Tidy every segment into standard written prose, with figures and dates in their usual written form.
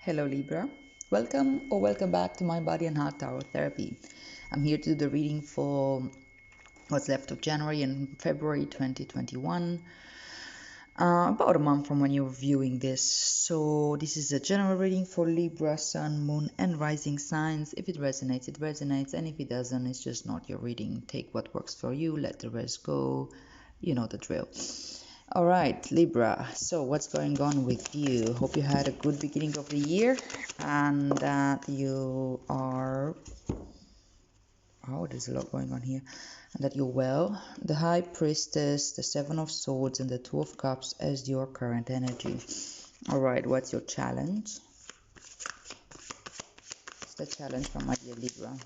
Hello Libra. Welcome or welcome back to my Body and Heart Tarot Therapy. I'm here to do the reading for what's left of January and February 2021. About a month from when you're viewing this. So this is a general reading for Libra, Sun, Moon and Rising signs. If it resonates, it resonates. And if it doesn't, it's just not your reading. Take what works for you. Let the rest go. You know the drill. All right, Libra. So what's going on with you? Hope you had a good beginning of the year and that you are... Oh, there's a lot going on here. And that you're well. The High Priestess, the Seven of Swords, and the Two of Cups as your current energy. All right, what's your challenge? What's the challenge from my dear Libra?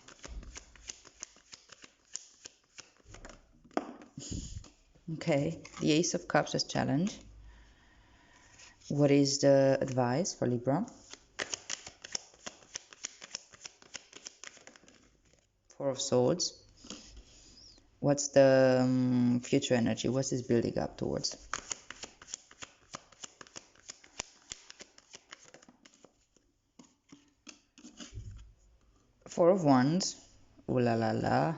Okay, the Ace of Cups as challenge. What is the advice for Libra? Four of Swords. What's the future energy? What's this building up towards? Four of Wands. Ooh la la la.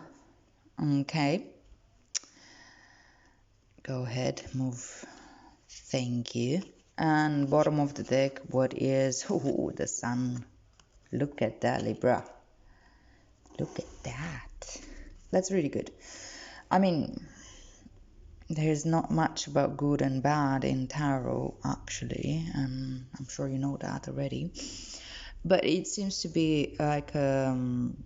Okay. Go ahead, move. Thank you. And bottom of the deck, what is... Ooh, the Sun. Look at that, Libra. Look at that. That's really good. I mean, there's not much about good and bad in tarot, actually. I'm sure you know that already. But it seems to be like an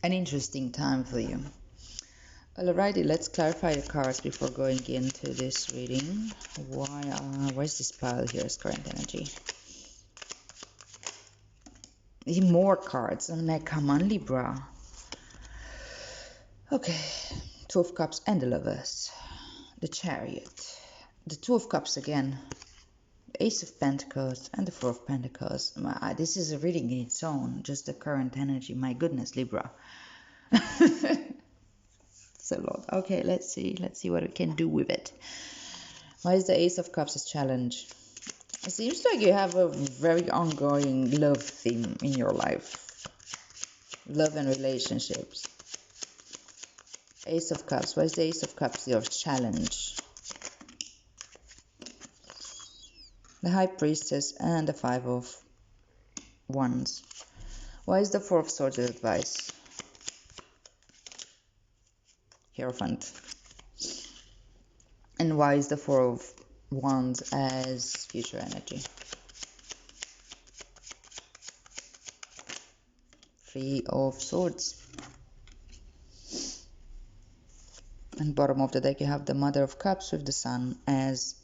interesting time for you. Alrighty, let's clarify the cards before going into this reading. Where's this pile here as current energy? More cards. I'm like, come on, Libra. Okay, Two of Cups and the Lovers. The Chariot. The Two of Cups again. The Ace of Pentacles and the Four of Pentacles. This is a reading in its own. Just the current energy. My goodness, Libra. It's a lot. Okay, let's see. Let's see what we can do with it. Why is the Ace of Cups a challenge? It seems like you have a very ongoing love theme in your life. Love and relationships. Ace of Cups. Why is the Ace of Cups your challenge? The High Priestess and the Five of Wands. Why is the Four of Swords advice? Hierophant. And why is the Four of Wands as future energy? Three of Swords. And bottom of the deck you have the Mother of Cups with the Sun as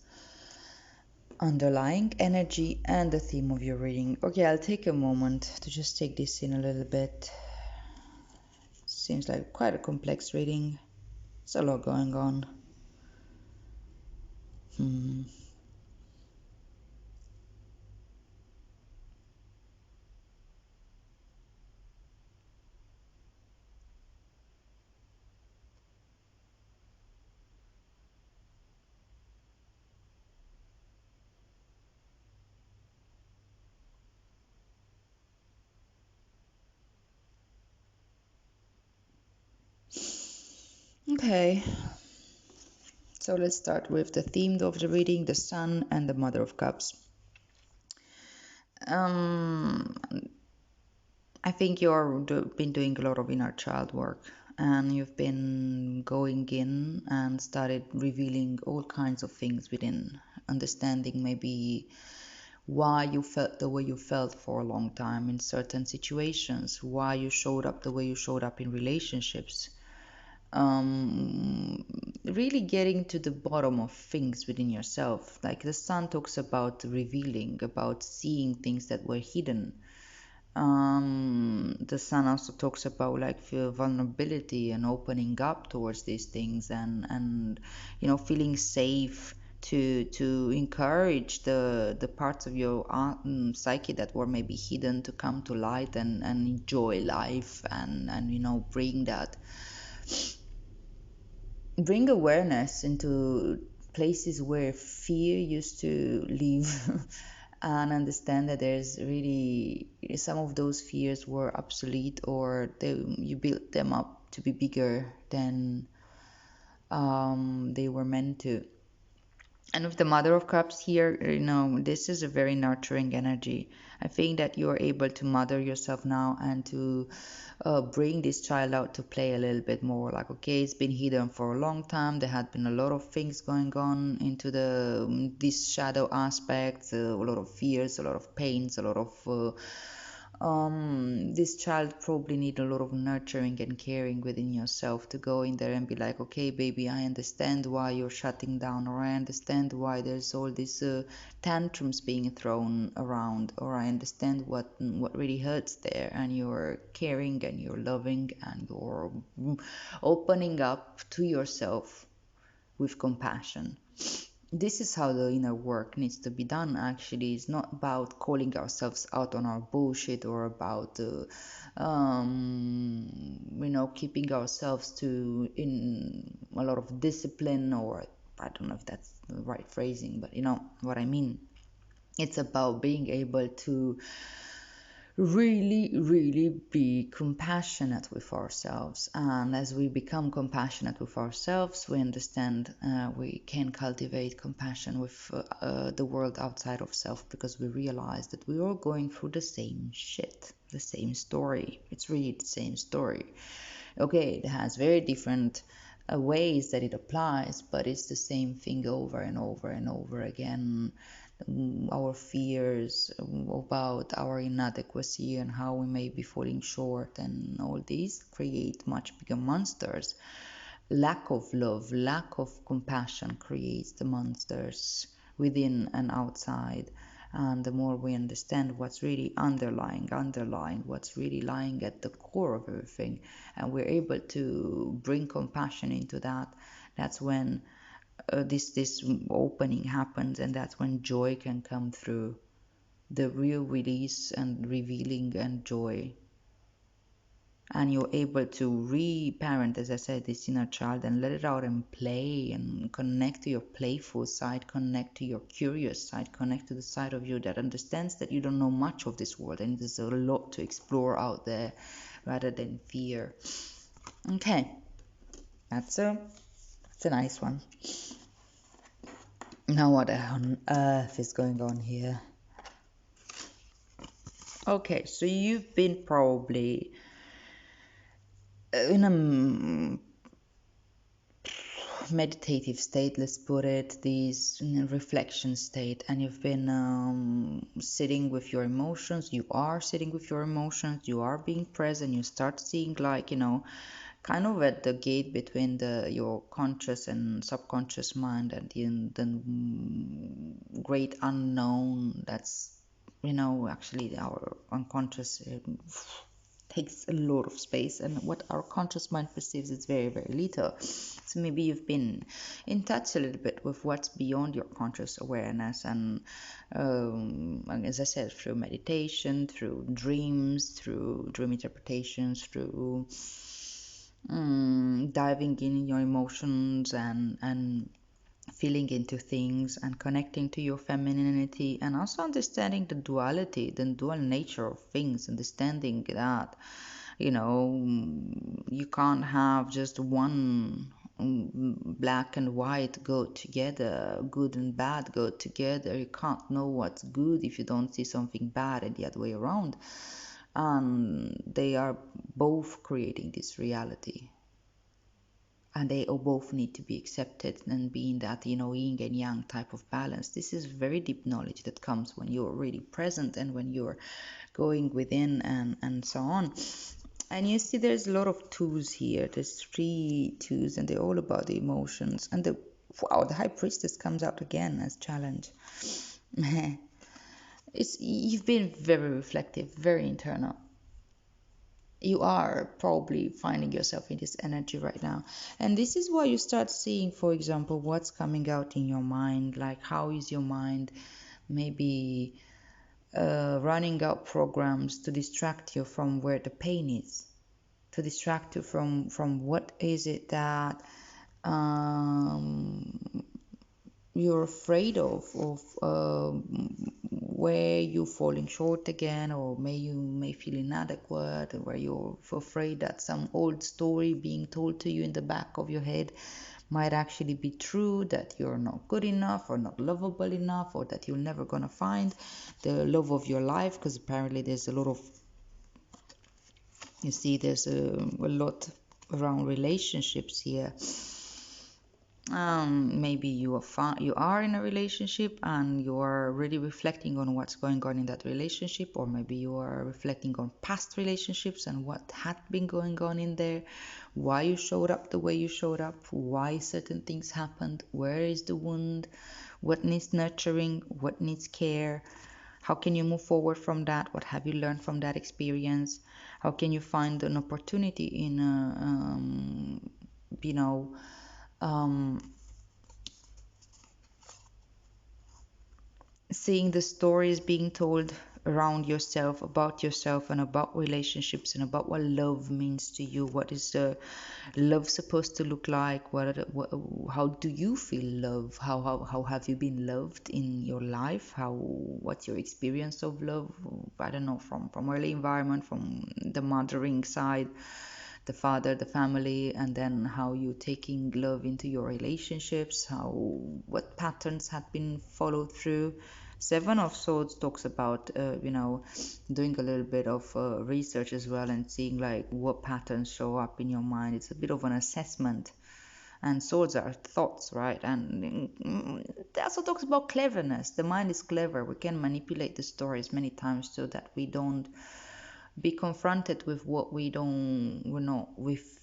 underlying energy and the theme of your reading. Okay, I'll take a moment to just take this in a little bit. Seems like quite a complex reading. There's a lot going on. Okay, so let's start with the theme of the reading, the Sun and the Mother of Cups. I think you've been doing a lot of inner child work, and you've been going in and started revealing all kinds of things within, understanding maybe why you felt the way you felt for a long time in certain situations, why you showed up the way you showed up in relationships. Really getting to the bottom of things within yourself. Like the Sun talks about revealing, about seeing things that were hidden. The Sun also talks about like vulnerability and opening up towards these things, and feeling safe to encourage the parts of your psyche that were maybe hidden to come to light and enjoy life, and bring awareness into places where fear used to live and understand that there's really some of those fears were obsolete, or you built them up to be bigger than they were meant to. And with the Mother of Cups here, this is a very nurturing energy. I think that you are able to mother yourself now and to bring this child out to play a little bit more. Like, okay, it's been hidden for a long time. There had been a lot of things going on into this shadow aspect, a lot of fears, a lot of pains, a lot of this child probably need a lot of nurturing and caring within yourself to go in there and be like, okay, baby, I understand why you're shutting down, or I understand why there's all these tantrums being thrown around, or I understand what really hurts there, and you're caring and you're loving and you're opening up to yourself with compassion. This is how the inner work needs to be done. Actually, it's not about calling ourselves out on our bullshit, or about keeping ourselves to in a lot of discipline, or I don't know if that's the right phrasing, but you know what I mean. It's about being able to really, really be compassionate with ourselves. And as we become compassionate with ourselves, we understand we can cultivate compassion with the world outside of self, because we realize that we're all going through the same shit, the same story. It's really the same story. Okay, it has very different ways that it applies, but it's the same thing over and over and over again. Our fears about our inadequacy and how we may be falling short, and all these create much bigger monsters. Lack of love, lack of compassion creates the monsters within and outside. And the more we understand what's really underlying, what's really lying at the core of everything, and we're able to bring compassion into that, that's when this opening happens, and that's when joy can come through, the real release and revealing and joy. And you're able to reparent, as I said, this inner child, and let it out and play and connect to your playful side, connect to your curious side, connect to the side of you that understands that you don't know much of this world and there's a lot to explore out there, rather than fear. Okay, that's a nice one. Now what on earth is going on here? Okay, so you've been probably in a meditative state, let's put it, this reflection state, and you've been sitting with your emotions. You are sitting with your emotions, you are being present. You start seeing, like, kind of at the gate between your conscious and subconscious mind, and the great unknown that's actually our unconscious takes a lot of space, and what our conscious mind perceives is very, very little. So maybe you've been in touch a little bit with what's beyond your conscious awareness, and as I said, through meditation, through dreams, through dream interpretations, through diving in your emotions, and feeling into things, and connecting to your femininity, and also understanding the duality, the dual nature of things, understanding that you can't have just one black and white go together, good and bad go together. You can't know what's good if you don't see something bad, and the other way around. And they are both creating this reality, and they all both need to be accepted and be in that yin and yang type of balance. This is very deep knowledge that comes when you're really present, and when you're going within, and so on. And you see there's a lot of twos here. There's 3 twos, and they're all about the emotions. And the High Priestess comes out again as challenge. You've been very reflective, very internal. You are probably finding yourself in this energy right now, and this is why you start seeing, for example, what's coming out in your mind. Like, how is your mind maybe running out programs to distract you from where the pain is, to distract you from what is it that you're afraid of where you're falling short again, or you may feel inadequate, or where you're afraid that some old story being told to you in the back of your head might actually be true, that you're not good enough or not lovable enough, or that you're never going to find the love of your life, because apparently there's a lot of, you see, there's a lot around relationships here. Maybe you are in a relationship and you are really reflecting on what's going on in that relationship, or maybe you are reflecting on past relationships and what had been going on in there, why you showed up the way you showed up, why certain things happened, where is the wound, what needs nurturing, what needs care, how can you move forward from that, what have you learned from that experience, how can you find an opportunity in you know um, seeing the stories being told around yourself and about relationships and about what love means to you. What is love supposed to look like? How do you feel love? How have you been loved in your life? What's your experience of love? I don't know, from early environment, from the mothering side, the father, the family, and then how you taking love into your relationships, what patterns have been followed through. Seven of Swords talks about doing a little bit of research as well and seeing like what patterns show up in your mind. It's a bit of an assessment. And swords are thoughts, right? And it also talks about cleverness. The mind is clever. We can manipulate the stories many times so that we don't be confronted with what we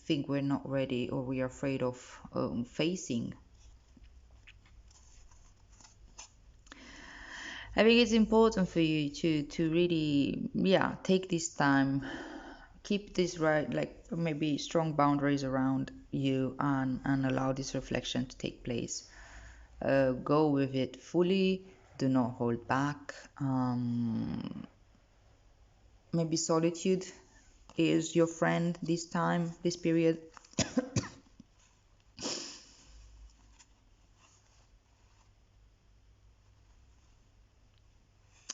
think we're not ready, or we are afraid of facing. I think it's important for you to really, yeah, take this time, keep this right, like maybe strong boundaries around you, and allow this reflection to take place. Go with it fully, do not hold back. Maybe solitude is your friend this time, this period.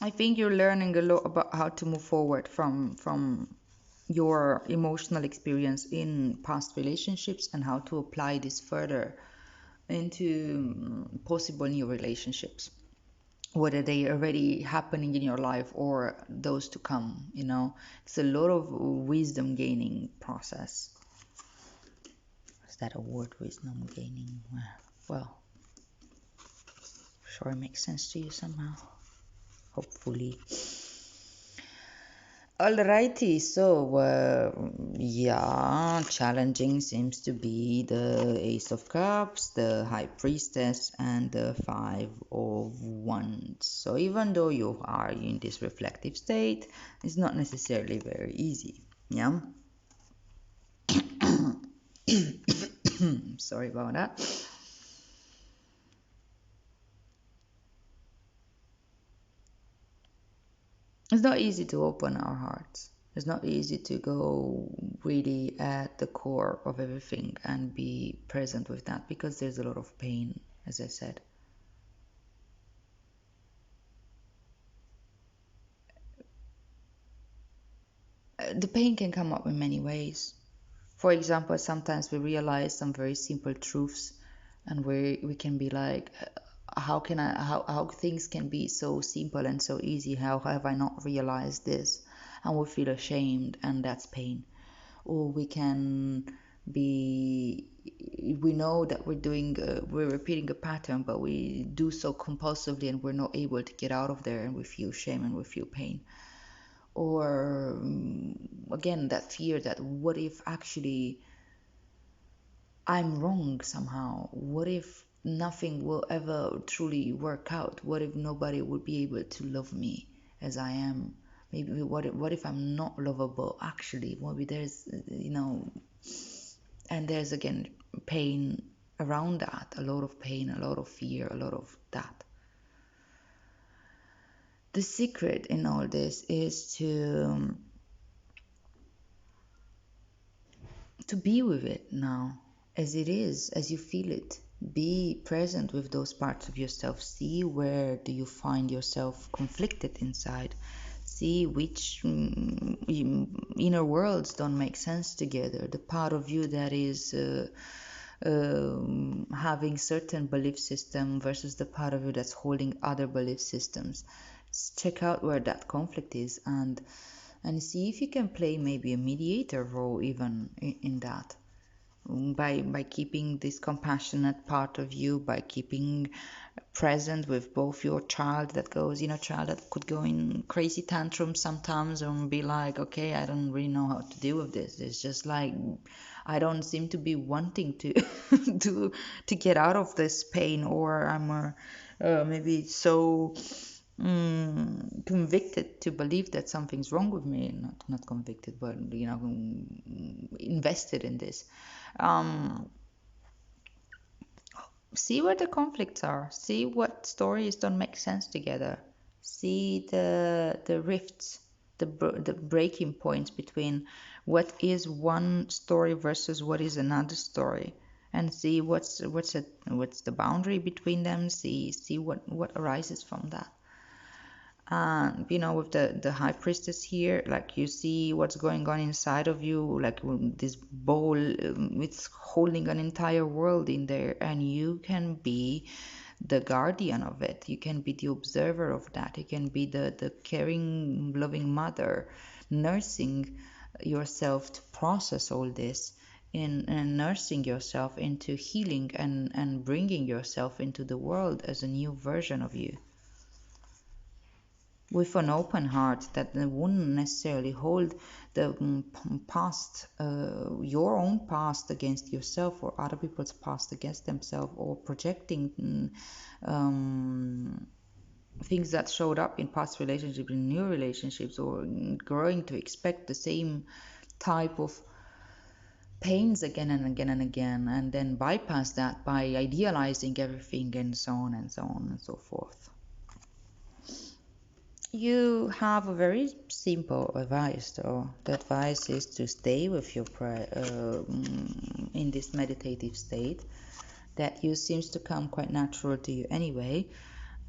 I think you're learning a lot about how to move forward from your emotional experience in past relationships, and how to apply this further into possible new relationships, whether they are already happening in your life or those to come. It's a lot of wisdom gaining process. Is that a word, wisdom gaining? Well, sure, it makes sense to you somehow, hopefully. Alrighty, so yeah, challenging seems to be the Ace of Cups, the High Priestess, and the Five of Wands. So even though you are in this reflective state, it's not necessarily very easy. Yeah. Sorry about that. It's not easy to open our hearts. It's not easy to go really at the core of everything and be present with that, because there's a lot of pain, as I said. The pain can come up in many ways. For example, sometimes we realize some very simple truths, and we can be like, how things can be so simple and so easy? How have I not realized this? And we feel ashamed, and that's pain. Or we can be, we know that we're repeating a pattern, but we do so compulsively and we're not able to get out of there, and we feel shame and we feel pain. Or again, that fear that what if actually I'm wrong somehow? What if nothing will ever truly work out? What if nobody will be able to love me as I am? Maybe what if I'm not lovable actually? Maybe and there's again pain around that, a lot of pain, a lot of fear, a lot of that. The secret in all this is to be with it now, as it is, as you feel it. Be present with those parts of yourself. See where do you find yourself conflicted inside. See which inner worlds don't make sense together. The part of you that is having certain belief system versus the part of you that's holding other belief systems. Check out where that conflict is, and see if you can play maybe a mediator role even in that, by keeping this compassionate part of you, by keeping present with both your child that goes, child that could go in crazy tantrums sometimes and be like, okay, I don't really know how to deal with this. It's just like I don't seem to be wanting to to get out of this pain, or I'm maybe so convicted to believe that something's wrong with me. Not convicted, but invested in this. um, See where the conflicts are. See what stories don't make sense together. See the rifts, the breaking points between what is one story versus what is another story, and see what's the boundary between them. See what arises from that. And with the high priestess here, like, you see what's going on inside of you, like this bowl, it's holding an entire world in there, and you can be the guardian of it. You can be the observer of that. You can be the caring, loving mother, nursing yourself to process all this, and nursing yourself into healing, and bringing yourself into the world as a new version of you, with an open heart that wouldn't necessarily hold the past, your own past against yourself, or other people's past against themselves, or projecting things that showed up in past relationships in new relationships, or growing to expect the same type of pains again and again and again, and then bypass that by idealizing everything, and so on and so on and so forth. You have a very simple advice, though. The advice is to stay with your prayer in this meditative state that you seems to come quite natural to you anyway.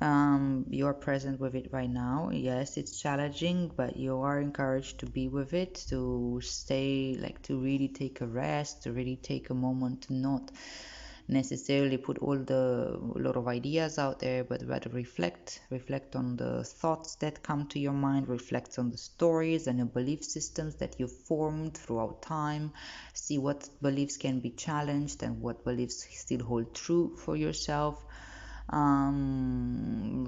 You're present with it right now. Yes, it's challenging, but you are encouraged to be with it, to stay, like, to really take a rest, to really take a moment to not necessarily put all the lot of ideas out there, but rather reflect on the thoughts that come to your mind, reflect on the stories and the belief systems that you've formed throughout time. See what beliefs can be challenged and what beliefs still hold true for yourself.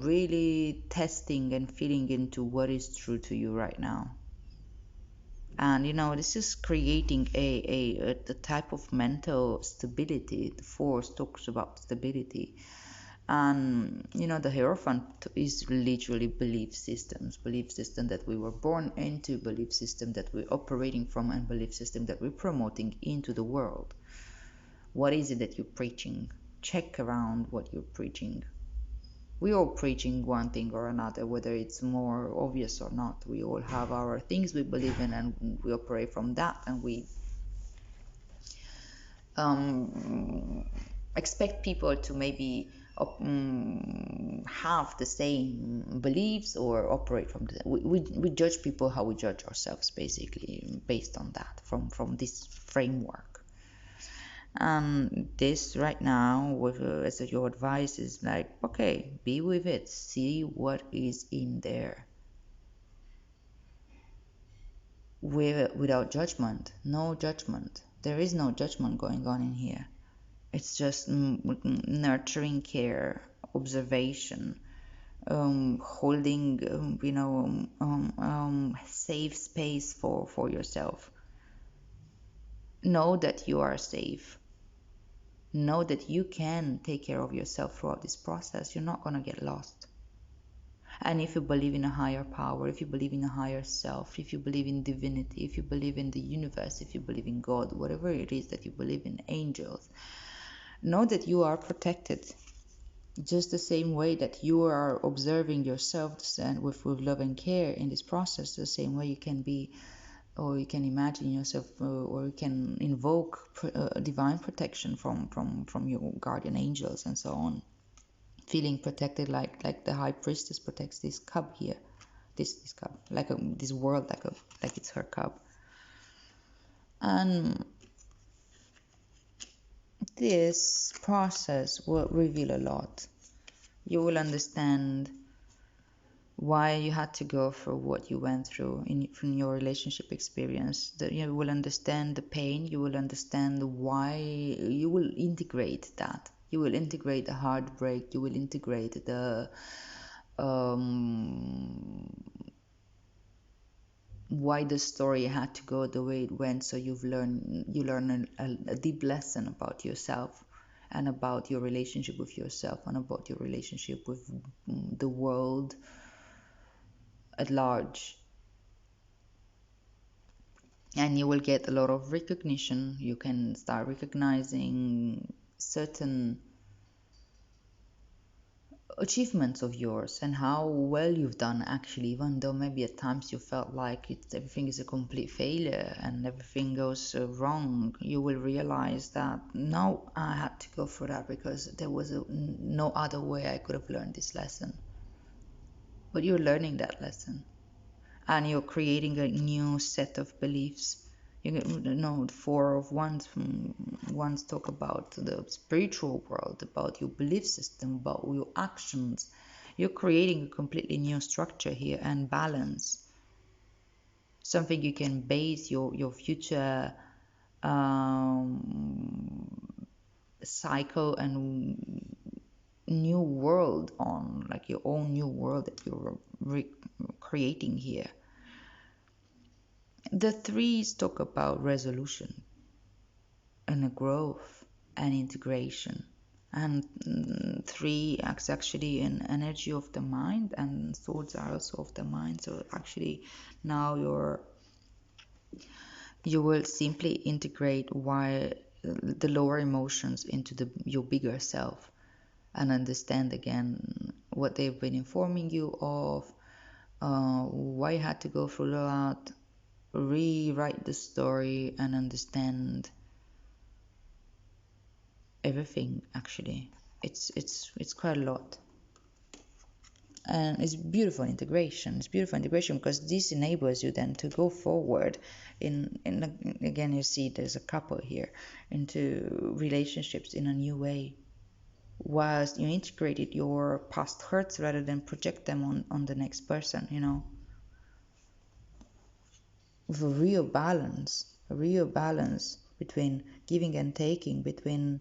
Really testing and feeling into what is true to you right now. And this is creating a type of mental stability. The force talks about stability. And the hierophant is literally belief system that we were born into, belief system that we're operating from, and belief system that we're promoting into the world. What is it that you're preaching? Check around what you're preaching. We all preaching one thing or another, whether it's more obvious or not. We all have our things we believe in, and we operate from that, and we expect people to maybe have the same beliefs or operate from the, we judge people how we judge ourselves, basically, based on that, from this framework. This right now, with as your advice is like, okay, be with it, see what is in there, without judgment. No judgment. There is no judgment going on in here. It's just nurturing care, observation, holding safe space for yourself. Know that you are safe. Know that you can take care of yourself throughout this process. You're not going to get lost. And if you believe in a higher power, if you believe in a higher self, if you believe in divinity, if you believe in the universe, if you believe in God, whatever it is that you believe in, angels, know that you are protected, just the same way that you are observing yourself and with love and care in this process. The same way you can be or you can imagine yourself, or you can invoke divine protection from your guardian angels and so on, feeling protected like the high priestess protects this cup here, this cup, like this world, like it's her cup. And this process will reveal a lot. You will understand why you had to go through what you went through from your relationship experience. That you will understand the pain, you will understand why, you will integrate that. You will integrate the heartbreak, you will integrate the why the story had to go the way it went. So you learn a deep lesson about yourself and about your relationship with yourself and about your relationship with the world at large. And you will get a lot of recognition. You can start recognizing certain achievements of yours and how well you've done, actually, even though maybe at times you felt like everything is a complete failure and everything goes wrong. You will realize that no, I had to go through that because there was no other way I could have learned this lesson. But you're learning that lesson and you're creating a new set of beliefs. You know, the Four of Wands once talk about the spiritual world, about your belief system, about your actions. You're creating a completely new structure here and balance. Something you can base your future cycle and new world on, like your own new world that you're creating here. The threes talk about resolution and a growth and integration. And three acts actually an energy of the mind, and swords are also of the mind. So actually now you will simply integrate why the lower emotions into your bigger self and understand again what they've been informing you of, why you had to go through that, rewrite the story and understand everything. Actually, it's quite a lot, and it's beautiful integration. It's beautiful integration because this enables you then to go forward in again, you see there's a couple here, into relationships in a new way, whilst you integrated your past hurts rather than project them on the next person, you know, with a real balance between giving and taking, between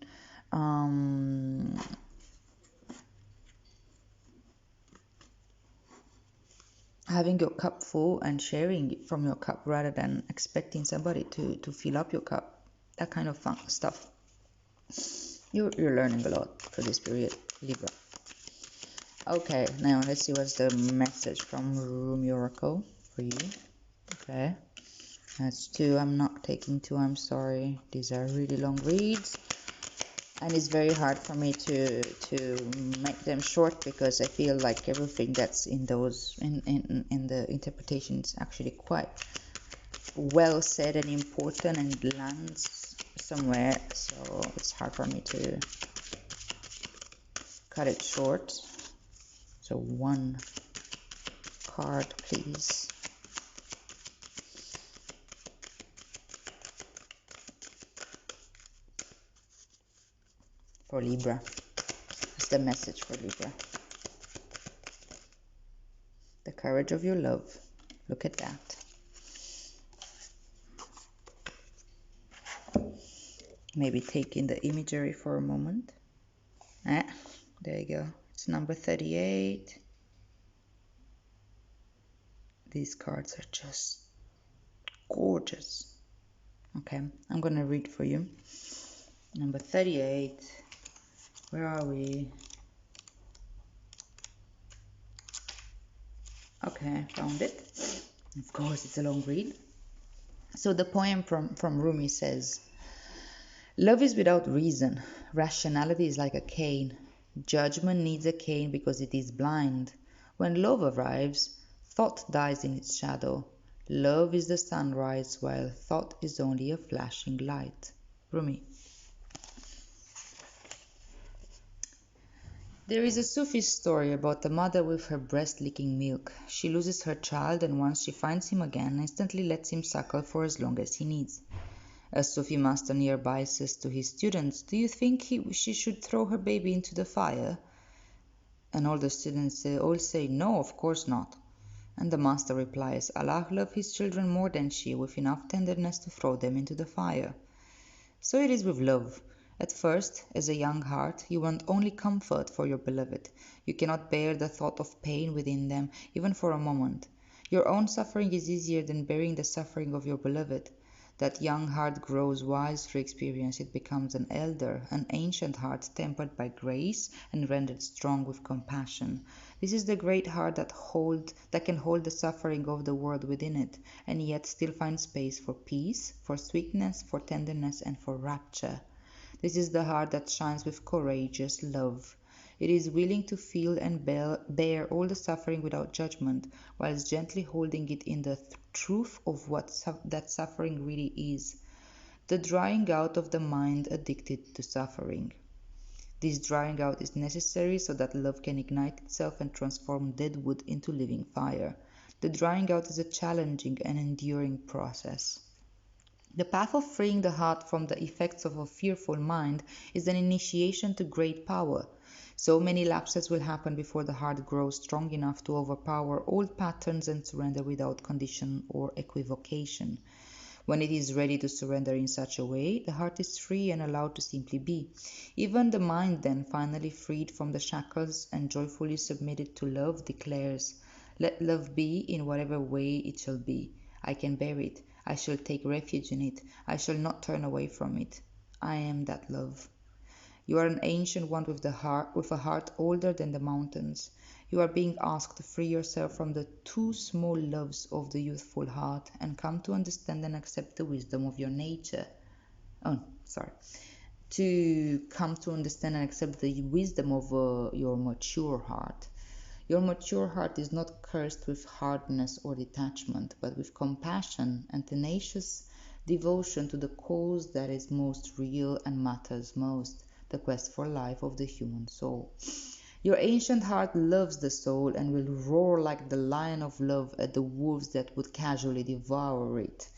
having your cup full and sharing from your cup rather than expecting somebody to fill up your cup. That kind of fun stuff. You're learning a lot for this period, Libra. Okay, now let's see what's the message from Room Oracle for you. Okay, that's two. I'm not taking two, I'm sorry. These are really long reads. And it's very hard for me to make them short because I feel like everything that's in those in the interpretation is actually quite well said and important and lands somewhere, so it's hard for me to cut it short. So one card, please. For Libra. What's the message for Libra? The courage of your love. Look at that. Maybe take in the imagery for a moment. There you go. It's number 38. These cards are just gorgeous. Okay, I'm gonna read for you. Number 38. Where are we? Okay, found it. Of course, it's a long read. So the poem from Rumi says, love is without reason. Rationality is like a cane. Judgment needs a cane because it is blind. When love arrives, thought dies in its shadow. Love is the sunrise, while thought is only a flashing light. Rumi. There is a Sufi story about a mother with her breast leaking milk. She loses her child, and once she finds him again, instantly lets him suckle for as long as he needs. A Sufi master nearby says to his students, "Do you think she should throw her baby into the fire?" And all the students all say, "No, of course not." And the master replies, "Allah loves his children more than she, with enough tenderness to throw them into the fire." So it is with love. At first, as a young heart, you want only comfort for your beloved. You cannot bear the thought of pain within them, even for a moment. Your own suffering is easier than bearing the suffering of your beloved. That young heart grows wise through experience. It becomes an elder, an ancient heart tempered by grace and rendered strong with compassion. This is the great heart that can hold the suffering of the world within it, and yet still find space for peace, for sweetness, for tenderness, and for rapture. This is the heart that shines with courageous love. It is willing to feel and bear all the suffering without judgment, whilst gently holding it in the truth of what that suffering really is, the drying out of the mind addicted to suffering. This drying out is necessary so that love can ignite itself and transform dead wood into living fire. The drying out is a challenging and enduring process. The path of freeing the heart from the effects of a fearful mind is an initiation to great power. So many lapses will happen before the heart grows strong enough to overpower old patterns and surrender without condition or equivocation. When it is ready to surrender in such a way, the heart is free and allowed to simply be. Even the mind, then, finally freed from the shackles and joyfully submitted to love, declares, "Let love be in whatever way it shall be. I can bear it. I shall take refuge in it. I shall not turn away from it. I am that love." You are an ancient one with a heart older than the mountains. You are being asked to free yourself from the too small loves of the youthful heart and come to understand and accept the wisdom of your nature. Oh, sorry. To come to understand and accept the wisdom of your mature heart. Your mature heart is not cursed with hardness or detachment, but with compassion and tenacious devotion to the cause that is most real and matters most, the quest for life of the human soul. Your ancient heart loves the soul and will roar like the lion of love at the wolves that would casually devour it.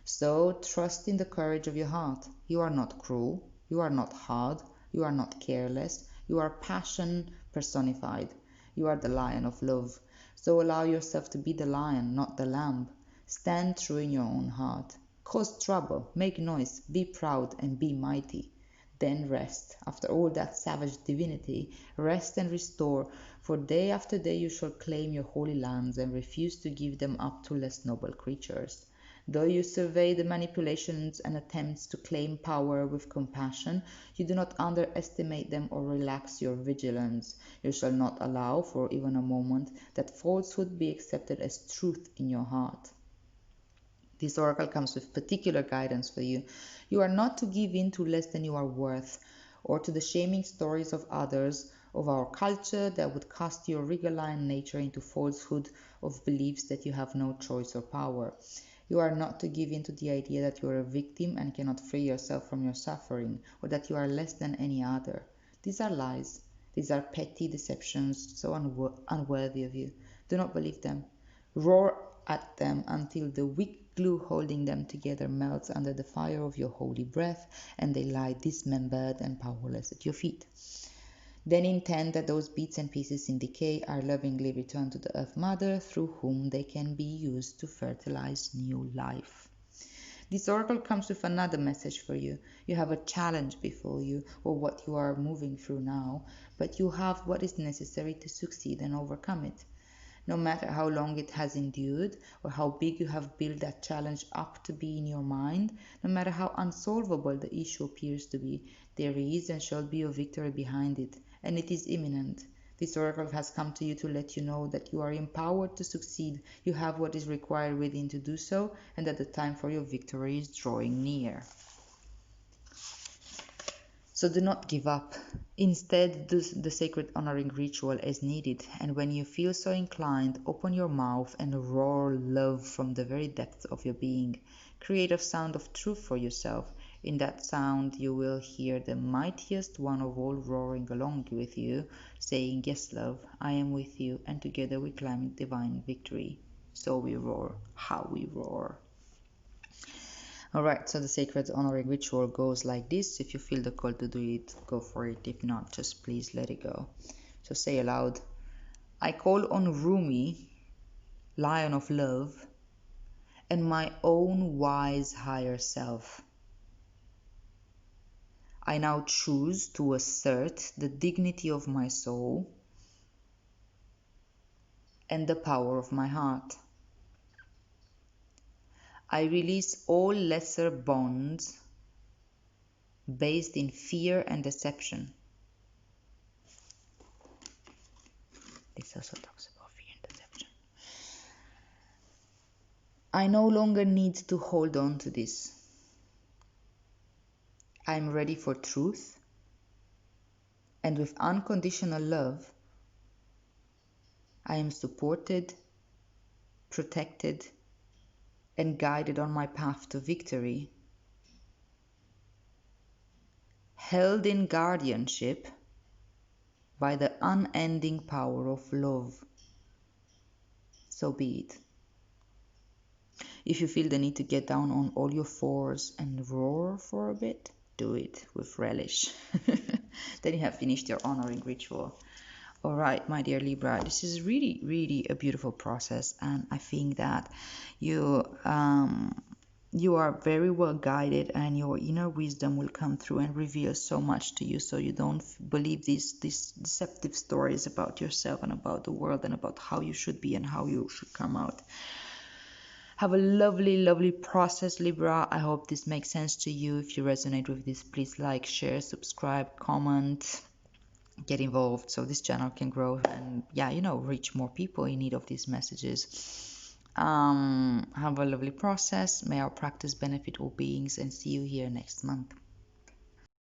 So trust in the courage of your heart. You are not cruel, you are not hard, you are not careless, you are passion personified. You are the lion of love. So allow yourself to be the lion, not the lamb. Stand true in your own heart. Cause trouble, make noise, be proud, and be mighty. Then rest. After all that savage divinity, rest and restore, for day after day you shall claim your holy lands and refuse to give them up to less noble creatures. Though you survey the manipulations and attempts to claim power with compassion, you do not underestimate them or relax your vigilance. You shall not allow for even a moment that falsehood be accepted as truth in your heart. This oracle comes with particular guidance for you. You are not to give in to less than you are worth, or to the shaming stories of others, of our culture that would cast your regaline nature into falsehood of beliefs that you have no choice or power. You are not to give in to the idea that you are a victim and cannot free yourself from your suffering, or that you are less than any other. These are lies. These are petty deceptions so unworthy of you. Do not believe them. Roar at them until the weak glue holding them together melts under the fire of your holy breath, and they lie dismembered and powerless at your feet. Then intend that those bits and pieces in decay are lovingly returned to the Earth Mother, through whom they can be used to fertilize new life. This oracle comes with another message for you. You have a challenge before you, or what you are moving through now, but you have what is necessary to succeed and overcome it. No matter how long it has endured, or how big you have built that challenge up to be in your mind, no matter how unsolvable the issue appears to be, there is and shall be a victory behind it, and it is imminent. This oracle has come to you to let you know that you are empowered to succeed, you have what is required within to do so, and that the time for your victory is drawing near. So do not give up. Instead, do the sacred honoring ritual as needed, and when you feel so inclined, open your mouth and roar love from the very depths of your being. Create a sound of truth for yourself. In that sound, you will hear the mightiest one of all roaring along with you, saying, "Yes, love, I am with you, and together we climb divine victory." So we roar. How we roar. Alright, so the sacred honoring ritual goes like this. If you feel the call to do it, go for it. If not, just please let it go. So say aloud, I call on Rumi, Lion of Love, and my own wise higher self. I now choose to assert the dignity of my soul and the power of my heart. I release all lesser bonds based in fear and deception. This also talks about fear and deception. I no longer need to hold on to this. I am ready for truth, and with unconditional love, I am supported, protected, and guided on my path to victory. Held in guardianship by the unending power of love. So be it. If you feel the need to get down on all your fours and roar for a bit, do it with relish. Then you have finished your honoring ritual. All right, my dear Libra, this is really, really a beautiful process, and I think that you you are very well guided, and your inner wisdom will come through and reveal so much to you, so you don't believe these deceptive stories about yourself and about the world and about how you should be and how you should come out. Have a lovely, lovely process, Libra. I hope this makes sense to you. If you resonate with this, please like, share, subscribe, comment, get involved so this channel can grow and, yeah, reach more people in need of these messages. Have a lovely process. May our practice benefit all beings, and see you here next month.